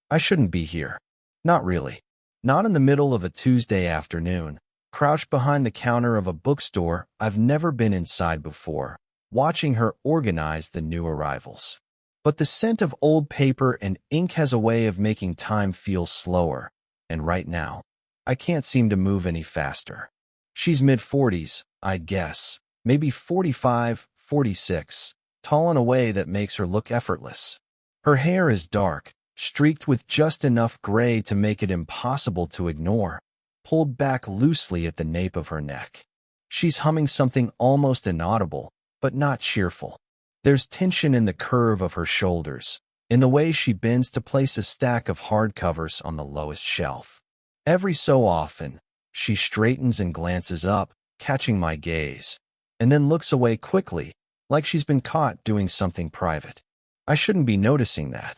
I shouldn't be here. Not really. Not in the middle of a Tuesday afternoon, crouched behind the counter of a bookstore I've never been inside before, watching her organize the new arrivals. But the scent of old paper and ink has a way of making time feel slower, and right now, I can't seem to move any faster. She's mid-40s, I'd guess, maybe 45, 46, tall in a way that makes her look effortless. Her hair is dark, streaked with just enough gray to make it impossible to ignore, pulled back loosely at the nape of her neck. She's humming something almost inaudible, but not cheerful. There's tension in the curve of her shoulders, in the way she bends to place a stack of hardcovers on the lowest shelf. Every so often, she straightens and glances up, catching my gaze, and then looks away quickly, like she's been caught doing something private. I shouldn't be noticing that.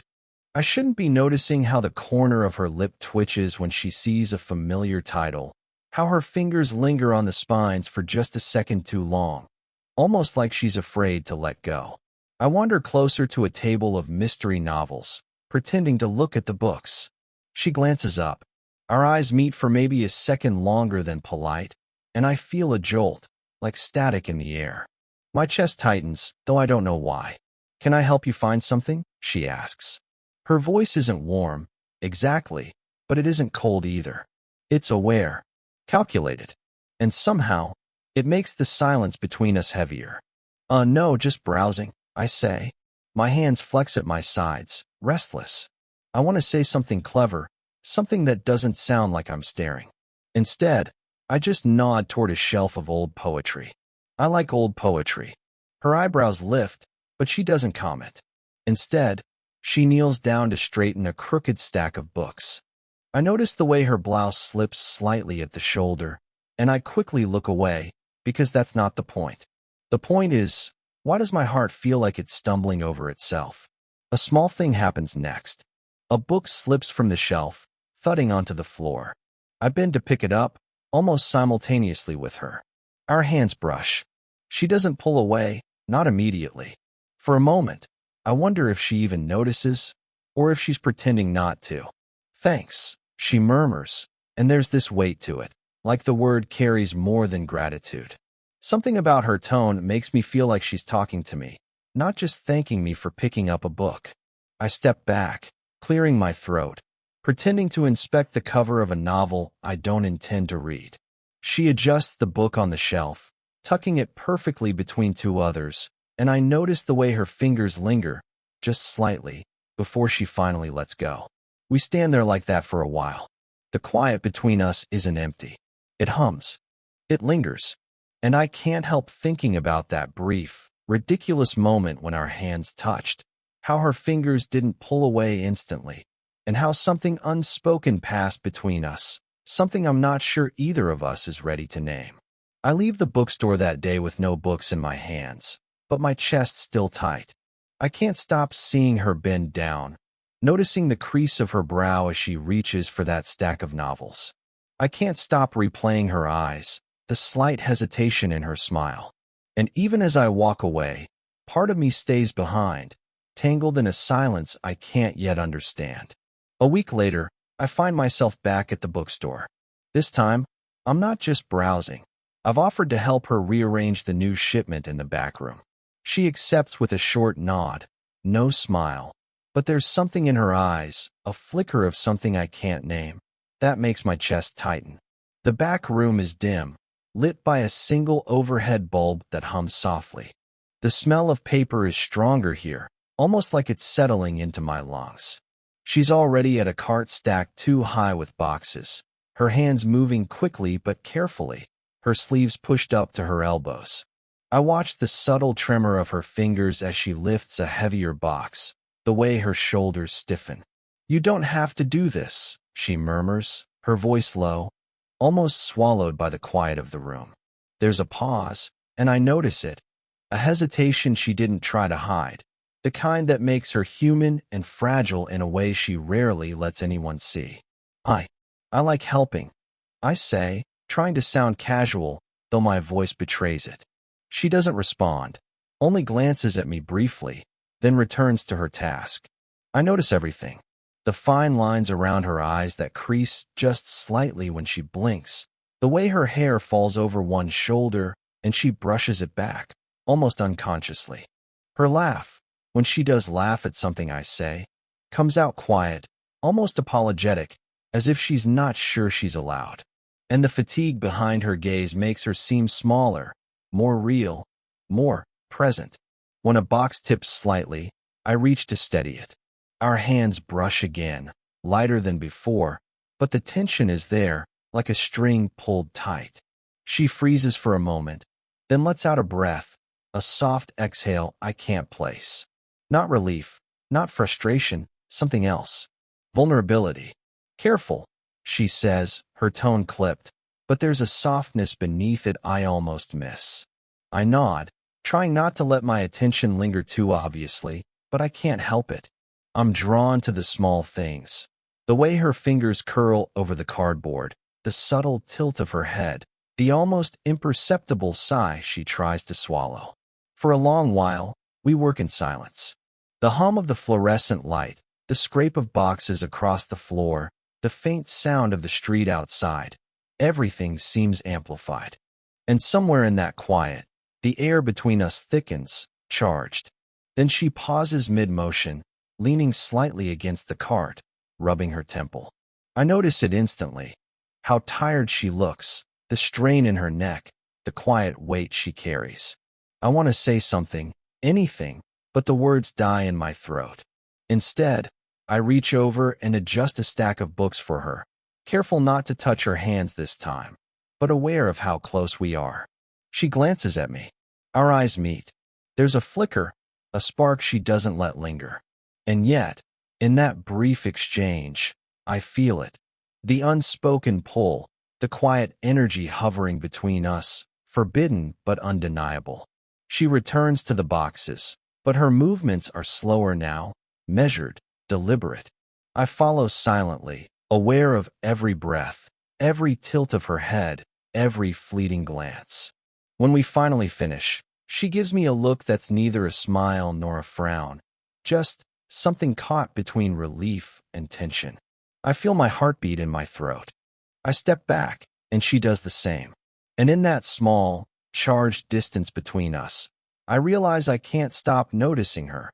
I shouldn't be noticing how the corner of her lip twitches when she sees a familiar title, how her fingers linger on the spines for just a second too long, almost like she's afraid to let go. I wander closer to a table of mystery novels, pretending to look at the books. She glances up. Our eyes meet for maybe a second longer than polite, and I feel a jolt, like static in the air. My chest tightens, though I don't know why. "Can I help you find something?" she asks. Her voice isn't warm, exactly, but it isn't cold either. It's aware, calculated, and somehow, it makes the silence between us heavier. No, just browsing," I say. My hands flex at my sides, restless. I want to say something clever, something that doesn't sound like I'm staring. Instead, I just nod toward a shelf of old poetry. I like old poetry. Her eyebrows lift, but she doesn't comment. Instead, she kneels down to straighten a crooked stack of books. I notice the way her blouse slips slightly at the shoulder, and I quickly look away, because that's not the point. The point is, why does my heart feel like it's stumbling over itself? A small thing happens next. A book slips from the shelf, thudding onto the floor. I bend to pick it up, almost simultaneously with her. Our hands brush. She doesn't pull away, not immediately. For a moment, I wonder if she even notices, or if she's pretending not to. "Thanks," she murmurs, and there's this weight to it, like the word carries more than gratitude. Something about her tone makes me feel like she's talking to me, not just thanking me for picking up a book. I step back, clearing my throat, pretending to inspect the cover of a novel I don't intend to read. She adjusts the book on the shelf, tucking it perfectly between two others, and I notice the way her fingers linger, just slightly, before she finally lets go. We stand there like that for a while. The quiet between us isn't empty. It hums. It lingers. And I can't help thinking about that brief, ridiculous moment when our hands touched, how her fingers didn't pull away instantly, and how something unspoken passed between us, something I'm not sure either of us is ready to name. I leave the bookstore that day with no books in my hands, but my chest still tight. I can't stop seeing her bend down, noticing the crease of her brow as she reaches for that stack of novels. I can't stop replaying her eyes, the slight hesitation in her smile. And even as I walk away, part of me stays behind, tangled in a silence I can't yet understand. A week later, I find myself back at the bookstore. This time, I'm not just browsing. I've offered to help her rearrange the new shipment in the back room. She accepts with a short nod, no smile, but there's something in her eyes, a flicker of something I can't name, that makes my chest tighten. The back room is dim, lit by a single overhead bulb that hums softly. The smell of paper is stronger here, almost like it's settling into my lungs. She's already at a cart stacked too high with boxes, her hands moving quickly but carefully, her sleeves pushed up to her elbows. I watch the subtle tremor of her fingers as she lifts a heavier box, the way her shoulders stiffen. "You don't have to do this," she murmurs, her voice low, almost swallowed by the quiet of the room. There's a pause, and I notice it, a hesitation she didn't try to hide, the kind that makes her human and fragile in a way she rarely lets anyone see. I like helping," I say, trying to sound casual, though my voice betrays it. She doesn't respond, only glances at me briefly, then returns to her task. I notice everything. the fine lines around her eyes that crease just slightly when she blinks, the way her hair falls over one shoulder and she brushes it back, almost unconsciously. Her laugh, when she does laugh at something I say, comes out quiet, almost apologetic, as if she's not sure she's allowed. And the fatigue behind her gaze makes her seem smaller, more real, more present. When a box tips slightly, I reach to steady it. Our hands brush again, lighter than before, but the tension is there, like a string pulled tight. She freezes for a moment, then lets out a breath, a soft exhale I can't place. Not relief, not frustration, something else. Vulnerability. Careful, she says, her tone clipped, but there's a softness beneath it I almost miss. I nod, trying not to let my attention linger too obviously, but I can't help it. I'm drawn to the small things. The way her fingers curl over the cardboard, the subtle tilt of her head, the almost imperceptible sigh she tries to swallow. For a long while, we work in silence. The hum of the fluorescent light, the scrape of boxes across the floor, the faint sound of the street outside, everything seems amplified. And somewhere in that quiet, the air between us thickens, charged. Then she pauses mid-motion, leaning slightly against the cart, rubbing her temple. I notice it instantly. How tired she looks, the strain in her neck, the quiet weight she carries. I want to say something, anything, but the words die in my throat. Instead, I reach over and adjust a stack of books for her, careful not to touch her hands this time, but aware of how close we are. She glances at me. Our eyes meet. There's a flicker, a spark she doesn't let linger. And yet, in that brief exchange, I feel it. The unspoken pull, the quiet energy hovering between us, forbidden but undeniable. She returns to the boxes, but her movements are slower now, measured, deliberate. I follow silently, aware of every breath, every tilt of her head, every fleeting glance. When we finally finish, she gives me a look that's neither a smile nor a frown, just something caught between relief and tension. I feel my heartbeat in my throat. I step back, and she does the same. And in that small, charged distance between us, I realize I can't stop noticing her.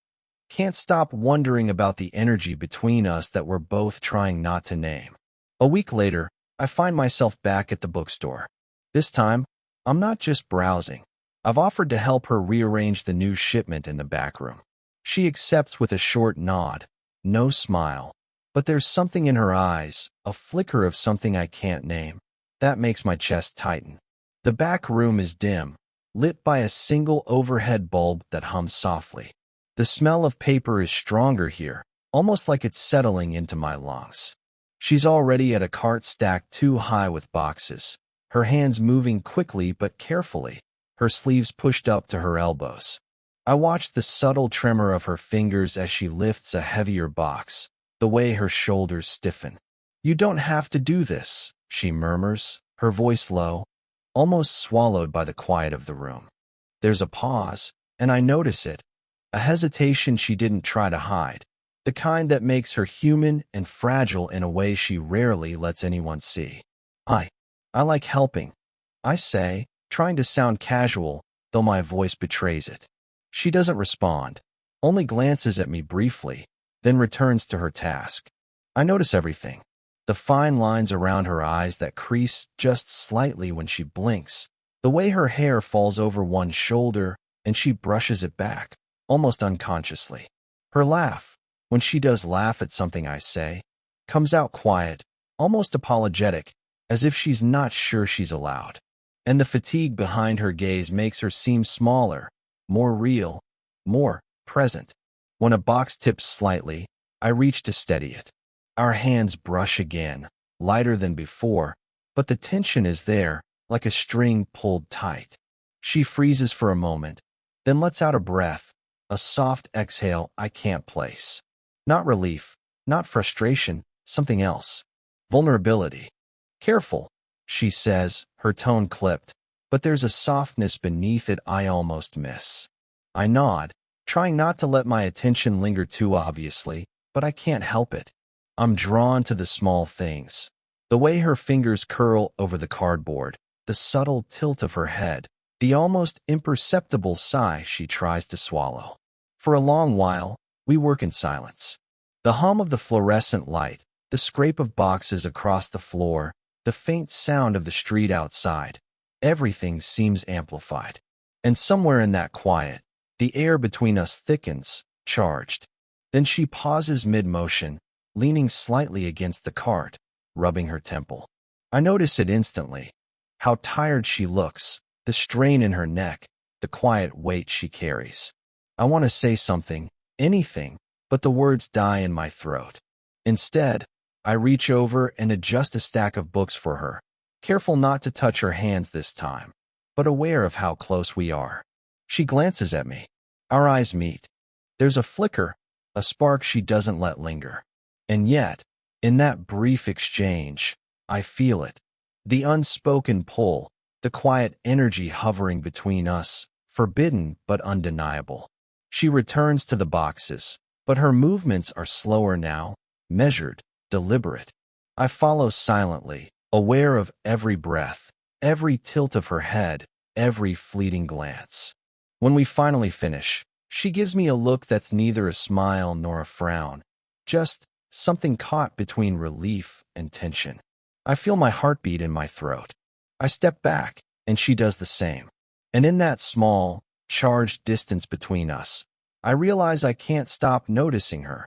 Can't stop wondering about the energy between us that we're both trying not to name. A week later, I find myself back at the bookstore. This time, I'm not just browsing. I've offered to help her rearrange the new shipment in the back room. She accepts with a short nod, no smile, but there's something in her eyes, a flicker of something I can't name, that makes my chest tighten. The back room is dim, lit by a single overhead bulb that hums softly. The smell of paper is stronger here, almost like it's settling into my lungs. She's already at a cart stacked too high with boxes, her hands moving quickly but carefully, her sleeves pushed up to her elbows. I watch the subtle tremor of her fingers as she lifts a heavier box, the way her shoulders stiffen. "You don't have to do this," she murmurs, her voice low, almost swallowed by the quiet of the room. There's a pause, and I notice it, a hesitation she didn't try to hide, the kind that makes her human and fragile in a way she rarely lets anyone see. I like helping," I say, trying to sound casual, though my voice betrays it. She doesn't respond, only glances at me briefly, then returns to her task. I notice everything. The fine lines around her eyes that crease just slightly when she blinks, the way her hair falls over one shoulder and she brushes it back, almost unconsciously. Her laugh, when she does laugh at something I say, comes out quiet, almost apologetic, as if she's not sure she's allowed. And the fatigue behind her gaze makes her seem smaller, more real, more present. When a box tips slightly, I reach to steady it. Our hands brush again, lighter than before, but the tension is there, like a string pulled tight. She freezes for a moment, then lets out a breath, a soft exhale I can't place. Not relief, not frustration, something else. Vulnerability. "Careful," she says, her tone clipped, but there's a softness beneath it I almost miss. I nod, trying not to let my attention linger too obviously, but I can't help it. I'm drawn to the small things. The way her fingers curl over the cardboard, the subtle tilt of her head, the almost imperceptible sigh she tries to swallow. For a long while, we work in silence. The hum of the fluorescent light, the scrape of boxes across the floor, the faint sound of the street outside, everything seems amplified. And somewhere in that quiet, the air between us thickens, charged. Then she pauses mid-motion, leaning slightly against the cart, rubbing her temple. I notice it instantly. How tired she looks, the strain in her neck, the quiet weight she carries. I want to say something, anything, but the words die in my throat. Instead, I reach over and adjust a stack of books for her, careful not to touch her hands this time, but aware of how close we are. She glances at me. Our eyes meet. There's a flicker, a spark she doesn't let linger. And yet, in that brief exchange, I feel it. The unspoken pull, the quiet energy hovering between us, forbidden but undeniable. She returns to the boxes, but her movements are slower now, measured, deliberate. I follow silently, aware of every breath, every tilt of her head, every fleeting glance. When we finally finish, she gives me a look that's neither a smile nor a frown, just something caught between relief and tension. I feel my heartbeat in my throat. I step back, and she does the same. And in that small, charged distance between us, I realize I can't stop noticing her.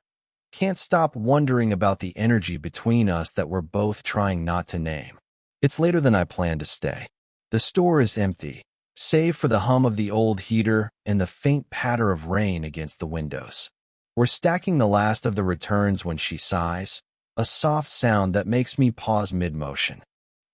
Can't stop wondering about the energy between us that we're both trying not to name. It's later than I planned to stay. The store is empty, save for the hum of the old heater and the faint patter of rain against the windows. We're stacking the last of the returns when she sighs, a soft sound that makes me pause mid-motion.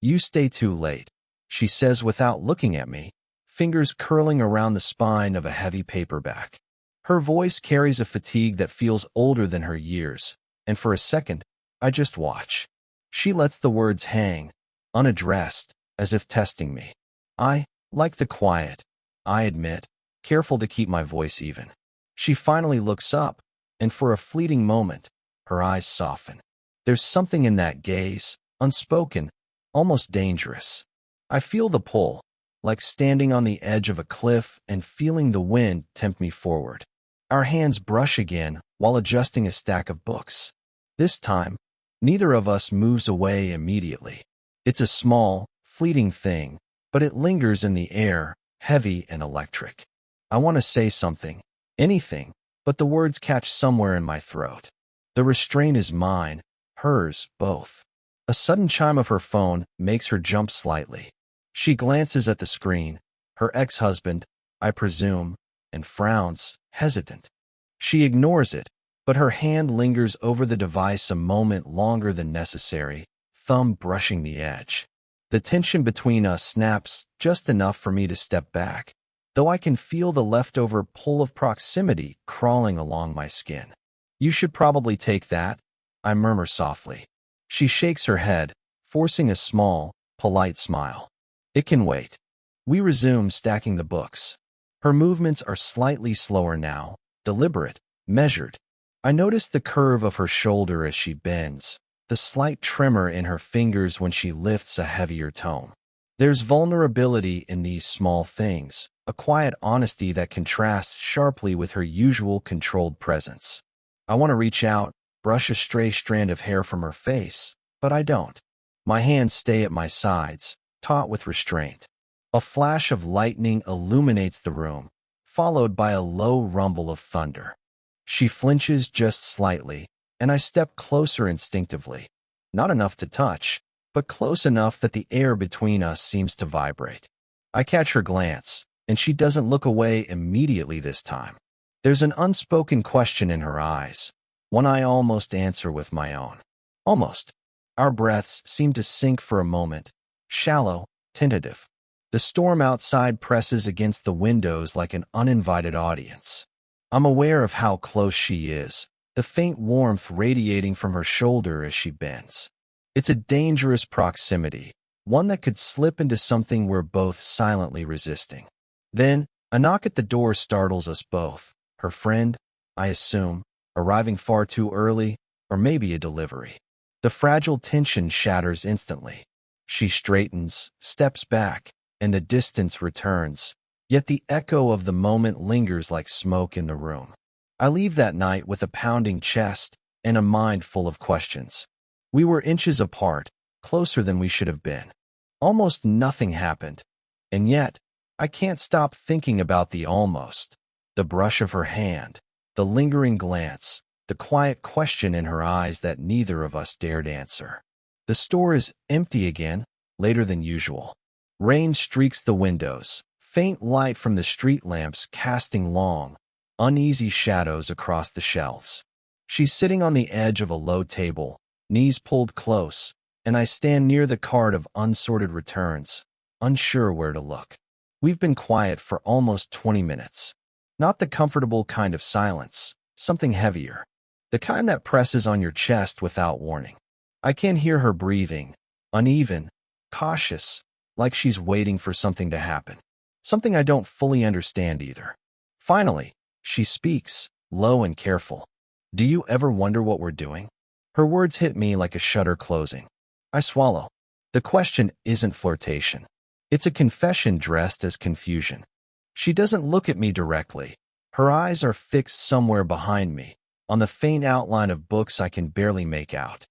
"You stay too late," she says without looking at me, fingers curling around the spine of a heavy paperback. Her voice carries a fatigue that feels older than her years, and for a second, I just watch. She lets the words hang, unaddressed, as if testing me. I like the quiet, I admit, careful to keep my voice even. She finally looks up, and for a fleeting moment, her eyes soften. There's something in that gaze, unspoken, almost dangerous. I feel the pull, like standing on the edge of a cliff and feeling the wind tempt me forward. Our hands brush again while adjusting a stack of books. This time, neither of us moves away immediately. It's a small, fleeting thing, but it lingers in the air, heavy and electric. I want to say something, anything, but the words catch somewhere in my throat. The restraint is mine, hers, both. A sudden chime of her phone makes her jump slightly. She glances at the screen, her ex-husband, I presume, and frowns, hesitant. She ignores it, but her hand lingers over the device a moment longer than necessary, thumb brushing the edge. The tension between us snaps just enough for me to step back, though I can feel the leftover pull of proximity crawling along my skin. "You should probably take that," I murmur softly. She shakes her head, forcing a small, polite smile. "It can wait." We resume stacking the books. Her movements are slightly slower now, deliberate, measured. I notice the curve of her shoulder as she bends, the slight tremor in her fingers when she lifts a heavier tome. There's vulnerability in these small things, a quiet honesty that contrasts sharply with her usual controlled presence. I want to reach out, brush a stray strand of hair from her face, but I don't. My hands stay at my sides, taut with restraint. A flash of lightning illuminates the room, followed by a low rumble of thunder. She flinches just slightly, and I step closer instinctively. Not enough to touch, but close enough that the air between us seems to vibrate. I catch her glance, and she doesn't look away immediately this time. There's an unspoken question in her eyes, one I almost answer with my own. Almost. Our breaths seem to sink for a moment, shallow, tentative. The storm outside presses against the windows like an uninvited audience. I'm aware of how close she is, the faint warmth radiating from her shoulder as she bends. It's a dangerous proximity, one that could slip into something we're both silently resisting. Then, a knock at the door startles us both. Her friend, I assume, arriving far too early, or maybe a delivery. The fragile tension shatters instantly. She straightens, steps back, and the distance returns. Yet the echo of the moment lingers like smoke in the room. I leave that night with a pounding chest and a mind full of questions. We were inches apart, closer than we should have been. Almost nothing happened. And yet, I can't stop thinking about the almost. The brush of her hand, the lingering glance, the quiet question in her eyes that neither of us dared answer. The store is empty again, later than usual. Rain streaks the windows, faint light from the street lamps casting long, uneasy shadows across the shelves. She's sitting on the edge of a low table, knees pulled close, and I stand near the cart of unsorted returns, unsure where to look. We've been quiet for almost 20 minutes. Not the comfortable kind of silence, something heavier. The kind that presses on your chest without warning. I can hear her breathing, uneven, cautious, like she's waiting for something to happen. Something I don't fully understand either. Finally, she speaks, low and careful. Do you ever wonder what we're doing? Her words hit me like a shutter closing. I swallow. The question isn't flirtation. It's a confession dressed as confusion. She doesn't look at me directly. Her eyes are fixed somewhere behind me, on the faint outline of books I can barely make out.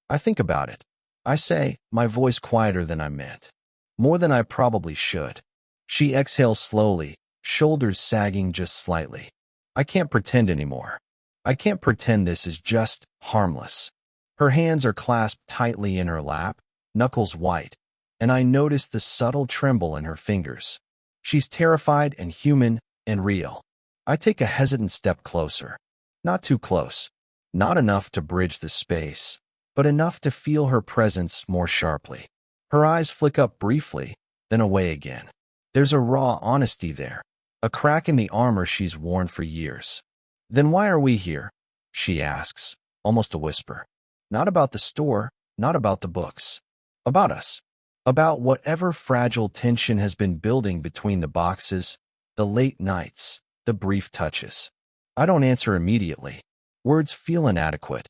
I think about it. I say, my voice quieter than I meant. More than I probably should. She exhales slowly, shoulders sagging just slightly. I can't pretend anymore. I can't pretend this is just harmless. Her hands are clasped tightly in her lap, knuckles white, and I notice the subtle tremble in her fingers. She's terrified and human and real. I take a hesitant step closer. Not too close. Not enough to bridge the space, but enough to feel her presence more sharply. Her eyes flick up briefly, then away again. There's a raw honesty there, a crack in the armor she's worn for years. Then why are we here? She asks, almost a whisper. Not about the store, not about the books. About us. About whatever fragile tension has been building between the boxes, the late nights, the brief touches. I don't answer immediately. Words feel inadequate.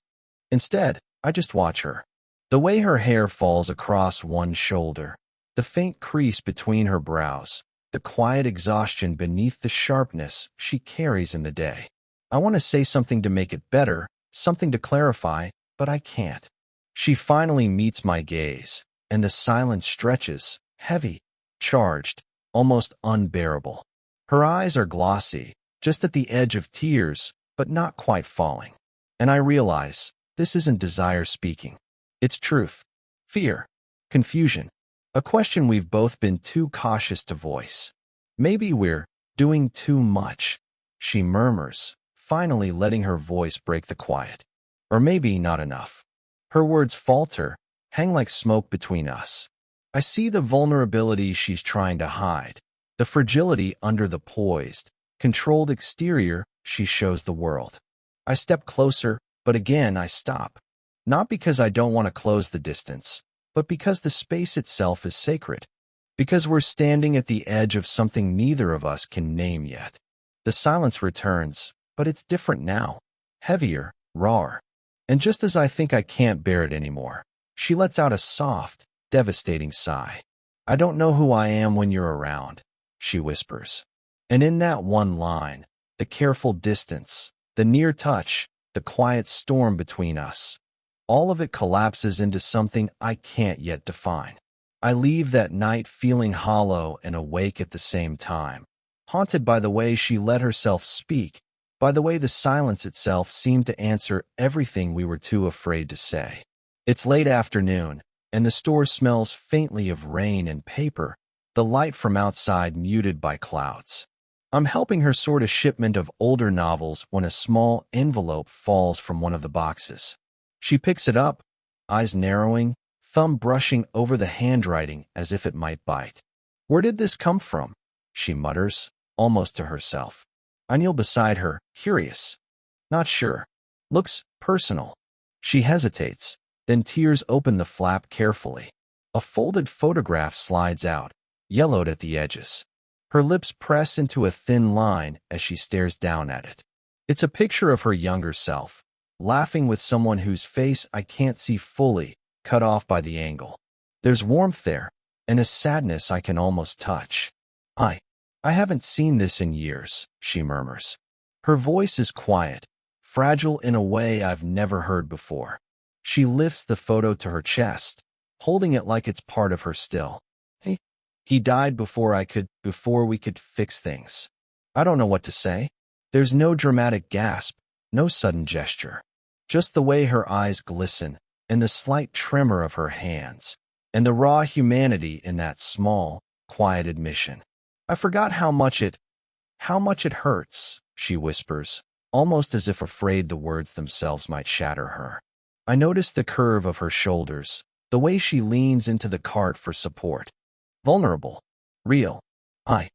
Instead, I just watch her. The way her hair falls across one shoulder, the faint crease between her brows, the quiet exhaustion beneath the sharpness she carries in the day. I want to say something to make it better, something to clarify, but I can't. She finally meets my gaze, and the silence stretches, heavy, charged, almost unbearable. Her eyes are glossy, just at the edge of tears, but not quite falling. And I realize, this isn't desire speaking. It's truth, fear, confusion, a question we've both been too cautious to voice. Maybe we're doing too much, she murmurs, finally letting her voice break the quiet. Or maybe not enough. Her words falter, hang like smoke between us. I see the vulnerability she's trying to hide, the fragility under the poised, controlled exterior she shows the world. I step closer, but again I stop. Not because I don't want to close the distance, but because the space itself is sacred. Because we're standing at the edge of something neither of us can name yet. The silence returns, but it's different now. Heavier, rawer. And just as I think I can't bear it anymore, she lets out a soft, devastating sigh. I don't know who I am when you're around, she whispers. And in that one line, the careful distance, the near touch, the quiet storm between us, all of it collapses into something I can't yet define. I leave that night feeling hollow and awake at the same time, haunted by the way she let herself speak, by the way the silence itself seemed to answer everything we were too afraid to say. It's late afternoon, and the store smells faintly of rain and paper, the light from outside muted by clouds. I'm helping her sort a shipment of older novels when a small envelope falls from one of the boxes. She picks it up, eyes narrowing, thumb brushing over the handwriting as if it might bite. Where did this come from? She mutters, almost to herself. I kneel beside her, curious. Not sure. Looks personal. She hesitates, then tears open the flap carefully. A folded photograph slides out, yellowed at the edges. Her lips press into a thin line as she stares down at it. It's a picture of her younger self, laughing with someone whose face I can't see fully, cut off by the angle. There's warmth there, and a sadness I can almost touch. I haven't seen this in years, she murmurs. Her voice is quiet, fragile in a way I've never heard before. She lifts the photo to her chest, holding it like it's part of her still. He died before we could fix things. I don't know what to say. There's no dramatic gasp, no sudden gesture. Just the way her eyes glisten, and the slight tremor of her hands, and the raw humanity in that small, quiet admission. I forgot how much it hurts, she whispers, almost as if afraid the words themselves might shatter her. I notice the curve of her shoulders, the way she leans into the cart for support. Vulnerable. Real. I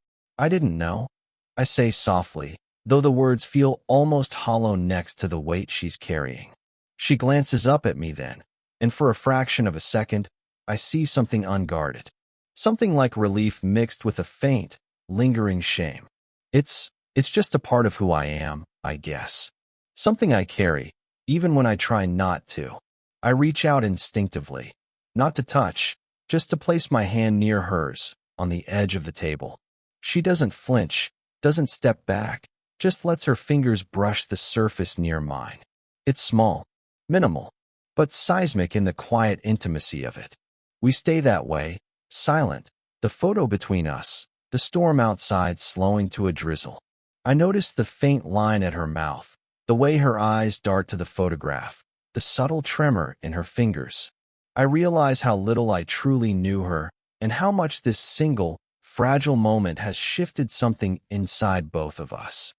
didn't know, I say softly, though the words feel almost hollow next to the weight she's carrying. She glances up at me then, and for a fraction of a second, I see something unguarded. Something like relief mixed with a faint, lingering shame. It's just a part of who I am, I guess. Something I carry, even when I try not to. I reach out instinctively, not to touch, just to place my hand near hers, on the edge of the table. She doesn't flinch, doesn't step back, just lets her fingers brush the surface near mine. It's small, minimal, but seismic in the quiet intimacy of it. We stay that way, silent, the photo between us, the storm outside slowing to a drizzle. I notice the faint line at her mouth, the way her eyes dart to the photograph, the subtle tremor in her fingers. I realize how little I truly knew her, and how much this single, fragile moment has shifted something inside both of us.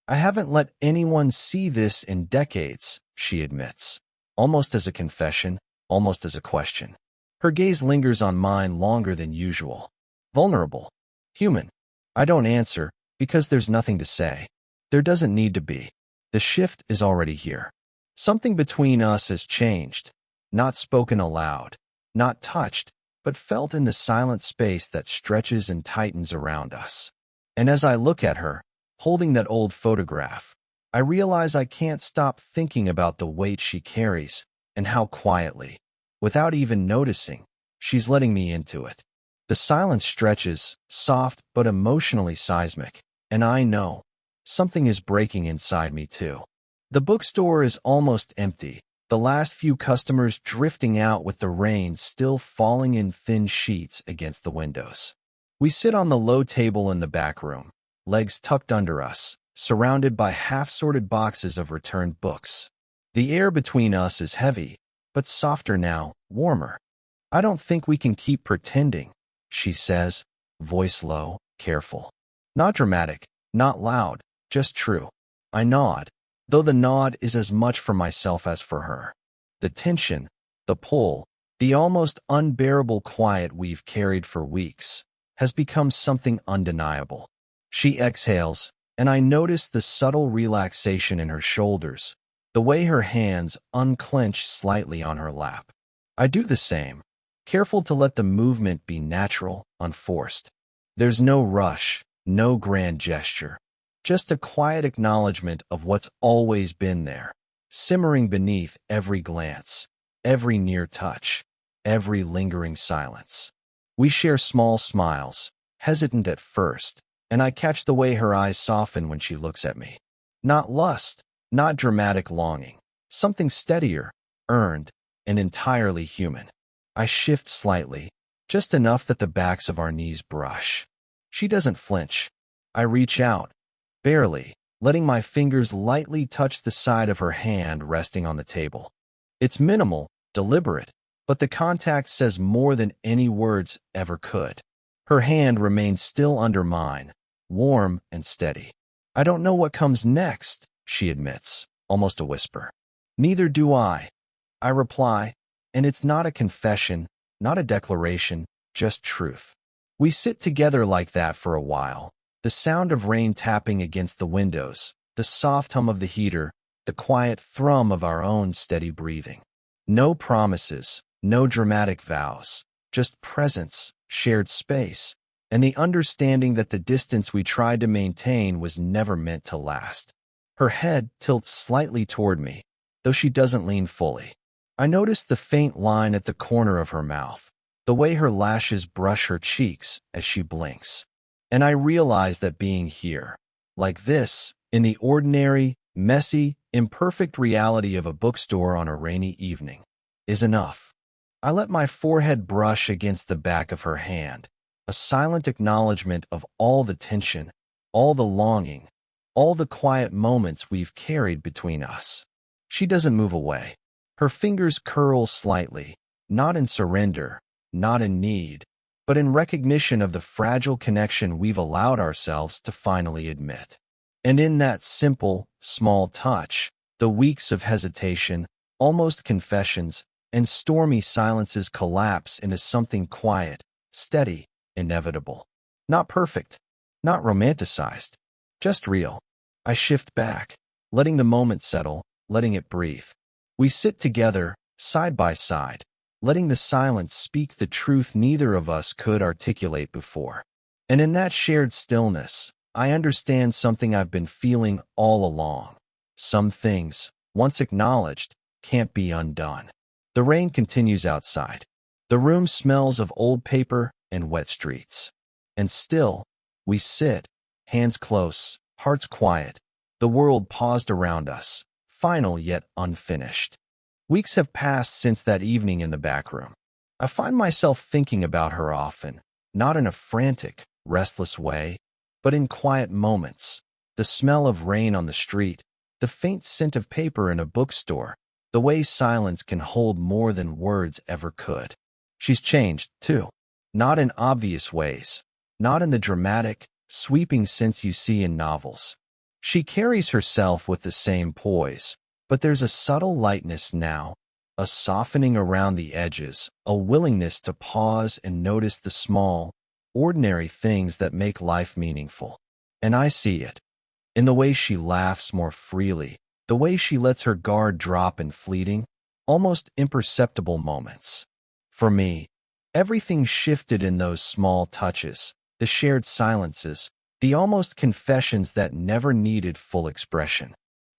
I haven't let anyone see this in decades, she admits, almost as a confession, almost as a question. Her gaze lingers on mine longer than usual. Vulnerable. Human. I don't answer, because there's nothing to say. There doesn't need to be. The shift is already here. Something between us has changed. Not spoken aloud, not touched, but felt in the silent space that stretches and tightens around us. And as I look at her, holding that old photograph, I realize I can't stop thinking about the weight she carries, and how quietly, without even noticing, she's letting me into it. The silence stretches, soft but emotionally seismic, and I know something is breaking inside me too. The bookstore is almost empty, the last few customers drifting out with the rain still falling in thin sheets against the windows. We sit on the low table in the back room, legs tucked under us, surrounded by half-sorted boxes of returned books. The air between us is heavy, but softer now, warmer. I don't think we can keep pretending, she says, voice low, careful. Not dramatic, not loud, just true. I nod, though the nod is as much for myself as for her. The tension, the pull, the almost unbearable quiet we've carried for weeks, has become something undeniable. She exhales, and I notice the subtle relaxation in her shoulders, the way her hands unclench slightly on her lap. I do the same, careful to let the movement be natural, unforced. There's no rush, no grand gesture, just a quiet acknowledgement of what's always been there, simmering beneath every glance, every near touch, every lingering silence. We share small smiles, hesitant at first, and I catch the way her eyes soften when she looks at me. Not lust, not dramatic longing, something steadier, earned, and entirely human. I shift slightly, just enough that the backs of our knees brush. She doesn't flinch. I reach out, barely, letting my fingers lightly touch the side of her hand resting on the table. It's minimal, deliberate, but the contact says more than any words ever could. Her hand remains still under mine, warm and steady. I don't know what comes next, she admits, almost a whisper. Neither do I reply, and it's not a confession, not a declaration, just truth. We sit together like that for a while, the sound of rain tapping against the windows, the soft hum of the heater, the quiet thrum of our own steady breathing. No promises, no dramatic vows, just presence, shared space, and the understanding that the distance we tried to maintain was never meant to last. Her head tilts slightly toward me, though she doesn't lean fully. I notice the faint line at the corner of her mouth, the way her lashes brush her cheeks as she blinks. And I realize that being here, like this, in the ordinary, messy, imperfect reality of a bookstore on a rainy evening, is enough. I let my forehead brush against the back of her hand, a silent acknowledgement of all the tension, all the longing, all the quiet moments we've carried between us. She doesn't move away. Her fingers curl slightly, not in surrender, not in need, but in recognition of the fragile connection we've allowed ourselves to finally admit. And in that simple, small touch, the weeks of hesitation, almost confessions, and stormy silences collapse into something quiet, steady, inevitable. Not perfect, not romanticized, just real. I shift back, letting the moment settle, letting it breathe. We sit together, side by side, letting the silence speak the truth neither of us could articulate before. And in that shared stillness, I understand something I've been feeling all along. Some things, once acknowledged, can't be undone. The rain continues outside. The room smells of old paper and wet streets. And still, we sit, hands close, hearts quiet, the world paused around us, final yet unfinished. Weeks have passed since that evening in the back room. I find myself thinking about her often, not in a frantic, restless way, but in quiet moments. The smell of rain on the street, the faint scent of paper in a bookstore, the way silence can hold more than words ever could. She's changed, too. Not in obvious ways, not in the dramatic, sweeping sense you see in novels. She carries herself with the same poise, but there's a subtle lightness now, a softening around the edges, a willingness to pause and notice the small, ordinary things that make life meaningful. And I see it. In the way she laughs more freely, the way she lets her guard drop in fleeting, almost imperceptible moments. For me, everything shifted in those small touches, the shared silences, the almost confessions that never needed full expression.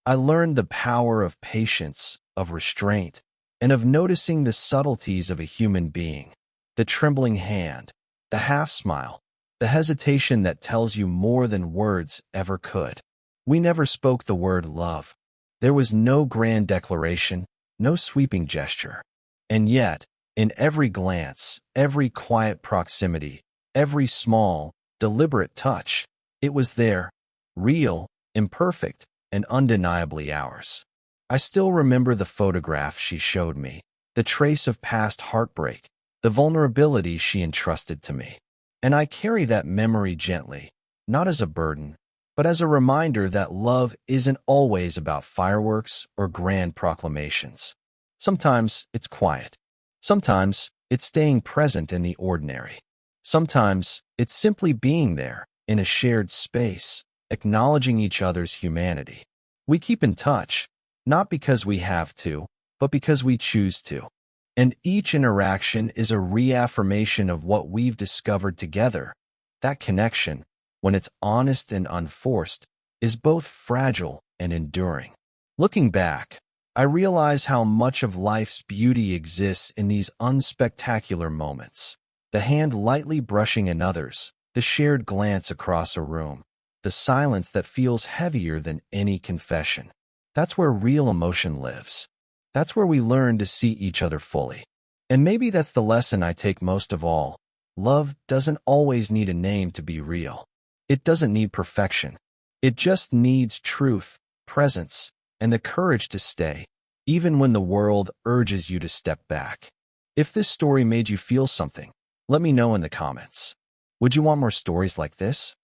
I learned the power of patience, of restraint, and of noticing the subtleties of a human being. The trembling hand, the half-smile, the hesitation that tells you more than words ever could. We never spoke the word love. There was no grand declaration, no sweeping gesture. And yet, in every glance, every quiet proximity, every small, deliberate touch, it was there, real, imperfect, and undeniably ours. I still remember the photograph she showed me, the trace of past heartbreak, the vulnerability she entrusted to me. And I carry that memory gently, not as a burden, but as a reminder that love isn't always about fireworks or grand proclamations. Sometimes it's quiet. Sometimes it's staying present in the ordinary. Sometimes it's simply being there in a shared space, acknowledging each other's humanity. We keep in touch, not because we have to, but because we choose to. And each interaction is a reaffirmation of what we've discovered together. That connection, when it's honest and unforced, is both fragile and enduring. Looking back, I realize how much of life's beauty exists in these unspectacular moments. The hand lightly brushing another's, the shared glance across a room, the silence that feels heavier than any confession. That's where real emotion lives. That's where we learn to see each other fully. And maybe that's the lesson I take most of all. Love doesn't always need a name to be real. It doesn't need perfection. It just needs truth, presence, and the courage to stay, even when the world urges you to step back. If this story made you feel something, let me know in the comments. Would you want more stories like this?